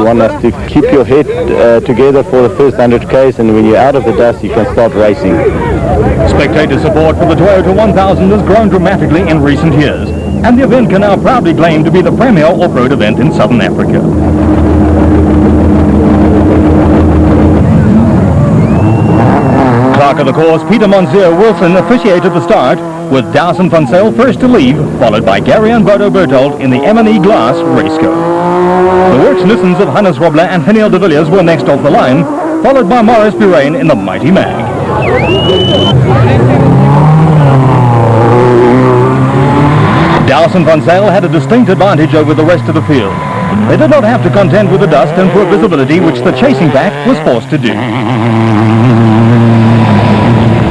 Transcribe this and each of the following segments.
you want us to keep your head together for the first 100 Ks, and when you're out of the dust, you can start racing. Spectator support for the Toyota 1000 has grown dramatically in recent years, and the event can now proudly claim to be the premier off-road event in Southern Africa. Clerk of the course, Peter Monsieur Wilson, officiated the start, with Dousen van Zyl first to leave, followed by Gary and Bodo Berthold in the M&E Glass Raceco. The works Nissans of Hannes Robler and Heniel de Villiers were next off the line, followed by Maurice Birain in the Mighty Mag. Dousen van Zyl had a distinct advantage over the rest of the field. They did not have to contend with the dust and poor visibility which the chasing pack was forced to do.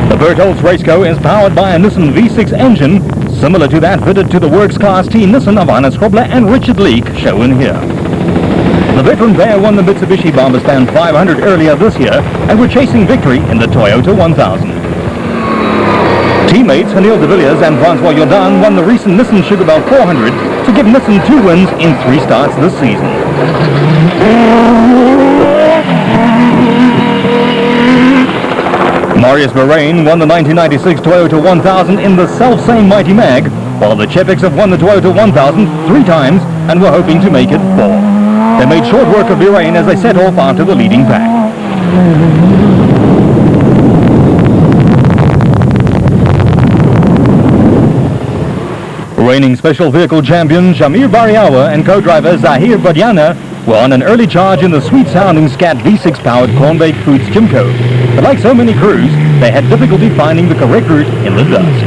The Berthold's Raceco is powered by a Nissan V6 engine, similar to that fitted to the Works Class T Nissan of Hannes Robler and Richard Leek, shown here. The veteran pair won the Mitsubishi Bomberspan 500 earlier this year and were chasing victory in the Toyota 1000. Teammates Heniel de Villiers and Francois Jordan won the recent Nissan Sugarbelt 400 to give Nissan 2 wins in 3 starts this season. Maurice Birain won the 1996 Toyota 1000 in the self-same Mighty Mag, while the Chepiks have won the Toyota 1000 3 times and were hoping to make it 4. They made short work of Birain as they set off after the leading pack. Reigning special vehicle champion Shamir Bariawa and co-driver Zahir Badiana were on an early charge in the sweet-sounding Scat V6-powered Cornbake Foods Jimco. But like so many crews, they had difficulty finding the correct route in the dust.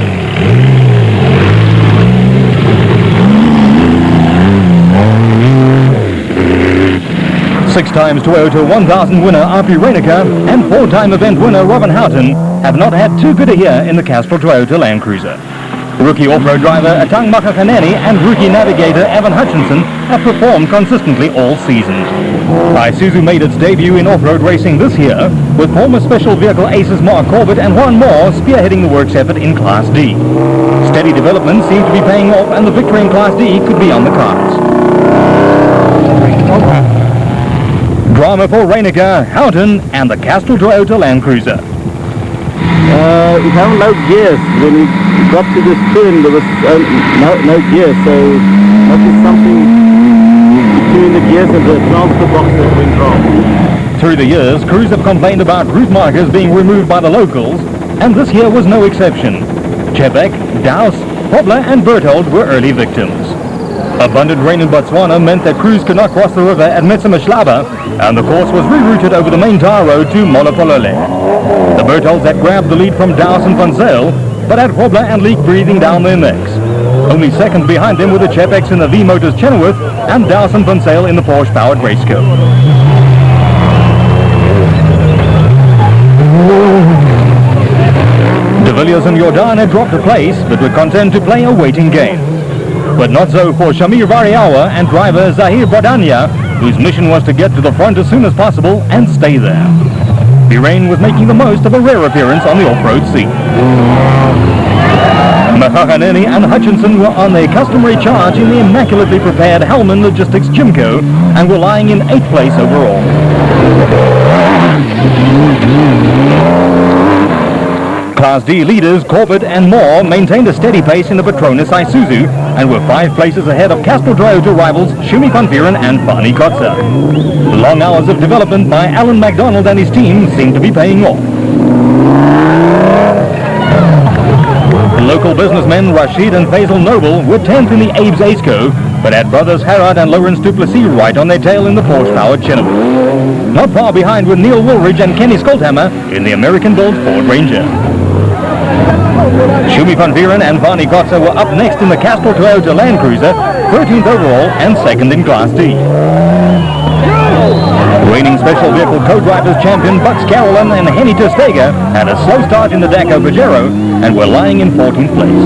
Six-times Toyota 1000 winner Api Reinecker and 4-time event winner Robin Houghton have not had too good a year in the Castrol Toyota Land Cruiser. Rookie off-road driver Atang Makakaneni and rookie navigator Evan Hutchinson have performed consistently all season. Isuzu made its debut in off-road racing this year, with former special vehicle aces Mark Corbett and Juan Moore spearheading the works effort in Class D. Steady development seemed to be paying off, and the victory in Class D could be on the cards. Drama for Reinecker, Houghton and the Castrol Toyota Land Cruiser. It had low gears. When it got to this turn, there was no gears, so that is something between the gears and the transfer box that went wrong. Through the years, crews have complained about route markers being removed by the locals, and this year was no exception. Chebek, Dousen, Robler and Berthold were early victims. Abundant rain in Botswana meant that crews could not cross the river at Metsameshlaba, and the course was rerouted over the main tar road to Molopolole. The Bertholds had grabbed the lead from Dousen van Zyl, but had Robler and Leek breathing down their necks. Only second behind them were the Chepex in the V-Motors Chenoweth and Dousen van Zyl in the Porsche-powered Raceco. De Villiers and Jordan had dropped a place, but were content to play a waiting game. But not so for Shamir Bariawa and driver Zahir Badiana, whose mission was to get to the front as soon as possible and stay there. Birain was making the most of a rare appearance on the off-road scene. Makakaneni and Hutchinson were on their customary charge in the immaculately prepared Hellman Logistics Jimco and were lying in 8th place overall. Class D leaders Corbett and Moore maintained a steady pace in the Petronas Isuzu and were 5 places ahead of Castrol Toyota rivals Shumi van Vieren and Fani Kotza. The long hours of development by Alan MacDonald and his team seemed to be paying off. Local businessmen Rashid and Faisal Noble were 10th in the Abe's Aceco, but had brothers Harrod and Lawrence Duplessis right on their tail in the Porsche-powered Chenoweth. Not far behind were Neil Woolridge and Kenny Skolthammer in the American-built Ford Ranger. Shumi van Vieren and Vani Kotza were up next in the Castrol Toyota Land Cruiser, 13th overall and 2nd in Class D. Reigning special vehicle co-drivers champion Bucks Carolyn and Henny Terstega had a slow start in the Daco Pajero and were lying in 14th place.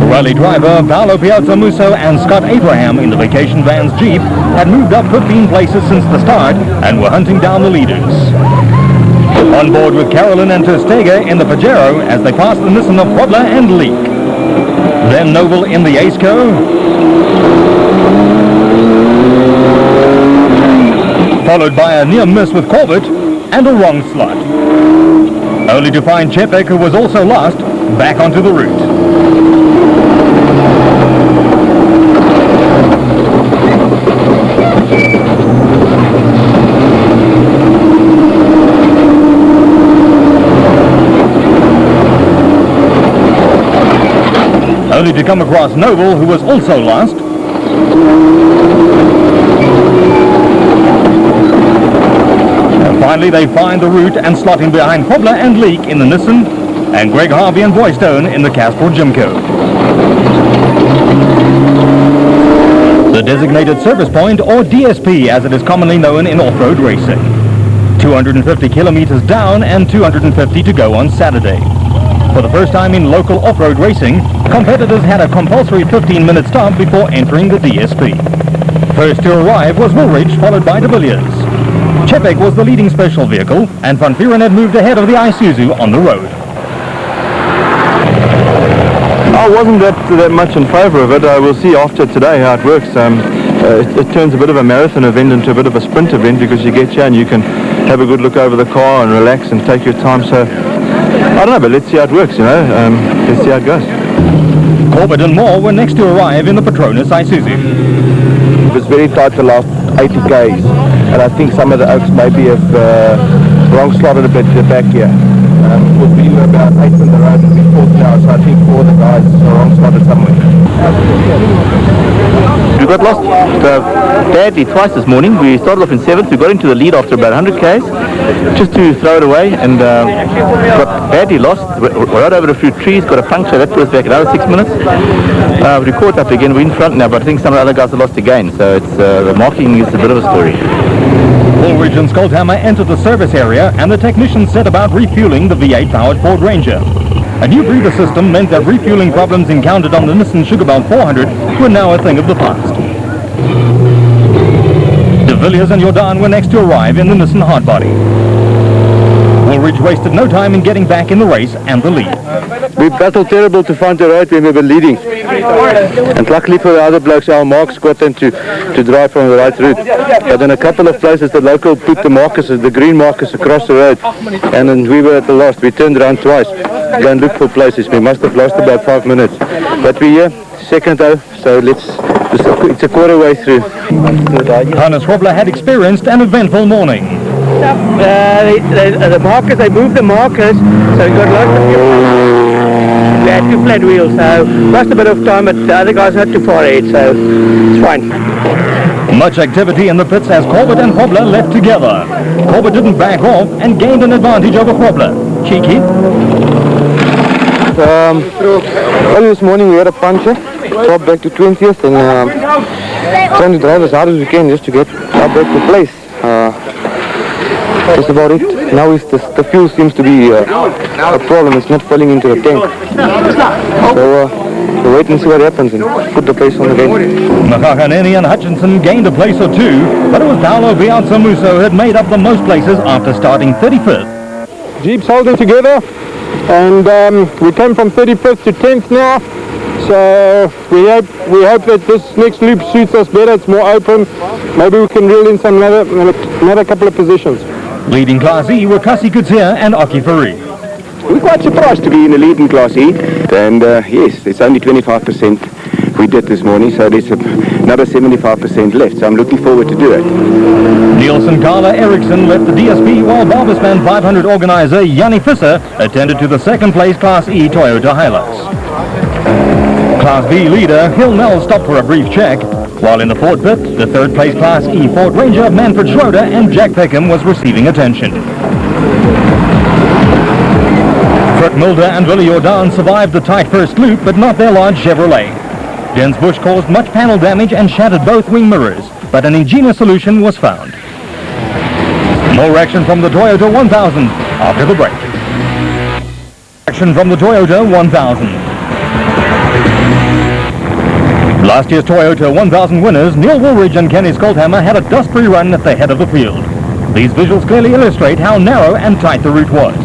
Rally driver Paolo Piazza Musso and Scott Abraham in the Vacation Vans Jeep had moved up 15 places since the start and were hunting down the leaders. On board with Carolyn and Terstega in the Pajero as they passed the Nissan of Robler and Leek. Then Noble in the Aceco. followed by a near miss with Corbett and a wrong slot. Only to find Chepek, who was also lost, back onto the route. Only to come across Noble, who was also lost. And finally, they find the route and slot in behind Pobler and Leek in the Nissan, and Greg Harvey and Boystone in the Castrol Jimco. The designated service point, or DSP as it is commonly known in off-road racing. 250 kilometers down and 250 to go on Saturday. For the first time in local off-road racing, competitors had a compulsory 15-minute stop before entering the DSP. First to arrive was Woolwich, followed by de Villiers. Chepek was the leading special vehicle, and Van Vuren had moved ahead of the Isuzu on the road. I wasn't that much in favour of it. I will see after today how it works. It turns a bit of a marathon event into a bit of a sprint event, because you get here and you can have a good look over the car and relax and take your time. So I don't know, but let's see how it works, you know. Let's see how it goes. Corbett and Moore were next to arrive in the Petronas Isuzu. It was very tight the last 80 k's, and I think some of the oaks maybe have wrong slotted a bit to the back here. We were about 8th in the road and we 4th now, so I think 4 of the guys are wrong slotted somewhere. We got lost badly twice this morning. We started off in 7th, we got into the lead after about 100 k's, just to throw it away, and got badly lost. Right over a few trees, got a puncture, that put us back another 6 minutes. We caught up again, we're in front now, but I think some of the other guys have lost again, so it's the marking is a bit of a story. Woolwich and Skolthammer entered the service area, and the technicians set about refueling the V8-powered Ford Ranger. A new breather system meant that refueling problems encountered on the Nissan Sugarbelt 400 were now a thing of the past. De Villiers and Jordan were next to arrive in the Nissan Hardbody. Woolwich wasted no time in getting back in the race and the lead. We battled terrible to find the road when we were leading, and luckily for the other blokes, our marks got them to drive from the right route. But in a couple of places the local put the markers, the green markers across the road, and then we were at the last. We turned around twice, go and look for places. We must have lost about 5 minutes, but we're here, second though, so it's a quarter way through. Hannes Robler had experienced an eventful morning. The markers, they moved the markers, so we got lots of we had 2 flat wheels, so lost a bit of time, but the other guys not too far ahead, so it's fine. Much activity in the pits as Corbett and Pobler left together. Corbett didn't back off and gained an advantage over Pobler. Cheeky. Early this morning we had a puncture, dropped back to 20th, and trying to drive as hard as we can just to get our back to place. That's about it. Now the fuel seems to be a problem. It's not filling into the tank. So we'll wait and see what happens and put the place on the bench. Makakaneni and Hutchinson gained a place or two, but it was Paolo Bialzamuso who had made up the most places after starting 35th. Jeep's holding together, and we came from 35th to 10th now. So we hope that this next loop suits us better. It's more open. Maybe we can reel in another couple of positions. Leading Class E were Cassie Kutsia and Aki Farid. We're quite surprised to be in the lead in Class E, and yes, it's only 25% we did this morning, so there's another 75% left, so I'm looking forward to do it. Nielsen Carla Eriksson left the DSP while Barbaspan 500 organizer Yanni Visser attended to the second place Class E Toyota Hilux. Class B leader Hill Nell stopped for a brief check, while in the Ford pit, the third place Class E Ford Ranger Manfred Schroeder and Jack Peckham was receiving attention. Kurt Mulder and Willie Jordan survived the tight first loop, but not their large Chevrolet. Jens Busch caused much panel damage and shattered both wing mirrors, but an ingenious solution was found. More action from the Toyota 1000 after the break. Action from the Toyota 1000. Last year's Toyota 1000 winners, Neil Woolridge and Kenny Skolthammer, had a dust-free run at the head of the field. These visuals clearly illustrate how narrow and tight the route was.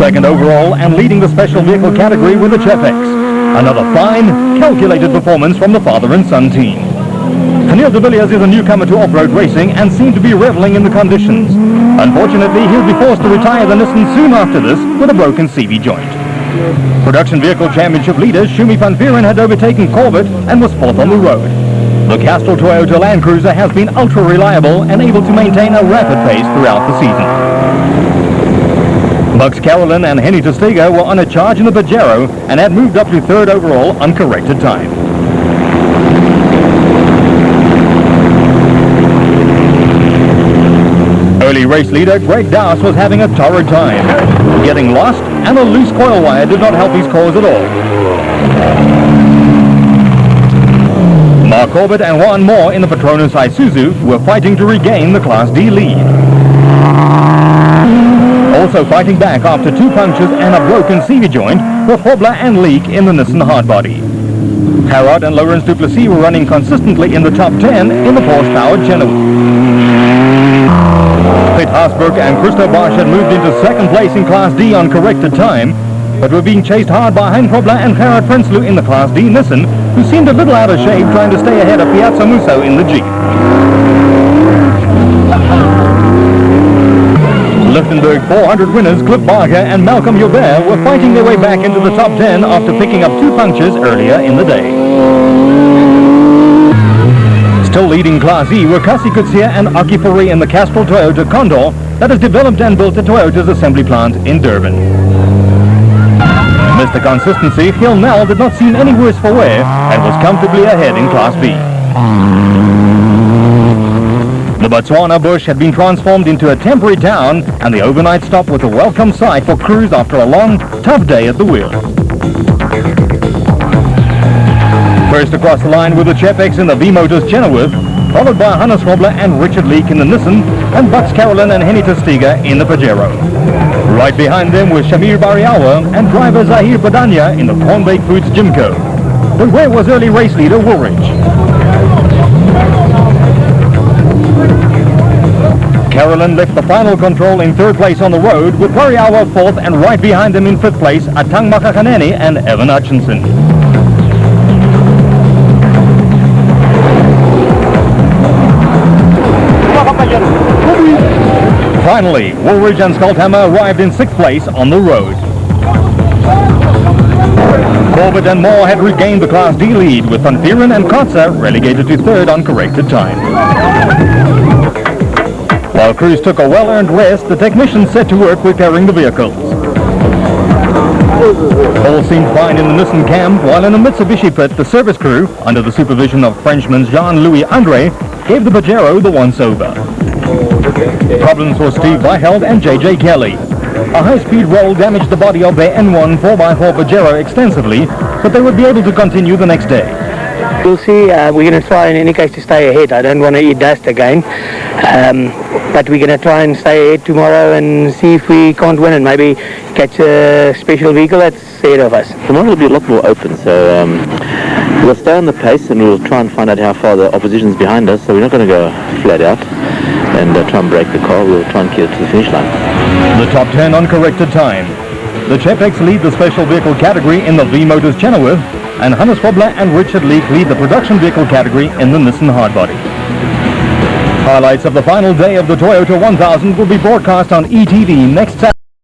Second overall and leading the special vehicle category with the Chepex. Another fine, calculated performance from the father and son team. Camille de Villiers is a newcomer to off-road racing and seemed to be reveling in the conditions. Unfortunately, he'll be forced to retire the Nissan soon after this with a broken CV joint. Production Vehicle Championship leader Shumi van Vieren had overtaken Corbett and was fourth on the road. The Castrol Toyota Land Cruiser has been ultra-reliable and able to maintain a rapid pace throughout the season. Bucks Carolyn and Henny Testiga were on a charge in the Pajero and had moved up to third overall on corrected time. Early race leader Greg Dowse was having a torrid time. Getting lost and a loose coil wire did not help his cause at all. Mark Corbett and Juan Moore in the Petronas Isuzu were fighting to regain the Class D lead. Also fighting back after two punctures and a broken CV joint were Hobler and Leek in the Nissan Hardbody. Harrod and Lawrence Duplessis were running consistently in the top 10 in the Porsche-powered Genoa. Pitt Haasbrook and Christo Bosch had moved into second place in Class D on corrected time, but were being chased hard by Hein Probler and Gerard Prenslow in the Class D Nissan, who seemed a little out of shape trying to stay ahead of Piazza Musso in the Jeep. Lichtenberg 400 winners Cliff Barker and Malcolm Joubert were fighting their way back into the top 10 after picking up two punctures earlier in the day. Still leading Class E were Kasi Kutsia and Aki Fourie in the Castrol Toyota Condor that is developed and built at Toyota's assembly plant in Durban. Mr. Consistency, Phil Nell did not seem any worse for wear and was comfortably ahead in Class B. The Botswana bush had been transformed into a temporary town, and the overnight stop was a welcome sight for crews after a long, tough day at the wheel. First across the line with the Chepex in the V-Motors Chenoweth, followed by Hannes Hobler and Richard Leek in the Nissan, and Bucks Carolyn and Henny Testiga in the Pajero. Right behind them was Shamir Bariawa and driver Zahir Badania in the Cornbake Foods Jimco. But where was early race leader Woolridge? Carolyn left the final control in third place on the road, with Bariawa fourth and right behind them in fifth place Atang Makakaneni and Evan Hutchinson. Finally, Woolridge and Skolthammer arrived in sixth place on the road. Corbett and Moore had regained the Class D lead, with Van Vieren and Kotzer relegated to third on corrected time. While crews took a well-earned rest, the technicians set to work repairing the vehicles. All seemed fine in the Nissan camp, while in the Mitsubishi pit, the service crew, under the supervision of Frenchman Jean-Louis André, gave the Pajero the once-over. Problems for Steve Weiheld and J.J. Kelly. A high-speed roll damaged the body of their N1 4x4 Pajero extensively, but they would be able to continue the next day. We'll see. We're going to try in any case to stay ahead. I don't want to eat dust again. But we're going to try and stay ahead tomorrow and see if we can't win and maybe catch a special vehicle that's ahead of us. Tomorrow will be a lot more open, so we'll stay on the pace and we'll try and find out how far the opposition's behind us, so we're not going to go flat out and try and break the car. We'll try and get it to the finish line. The top 10 on corrected time. The Chepex lead the special vehicle category in the V-Motors Chenoweth, and Hannes Hobler and Richard Leek lead the production vehicle category in the Nissan Hardbody. Highlights of the final day of the Toyota 1000 will be broadcast on ETV next Saturday.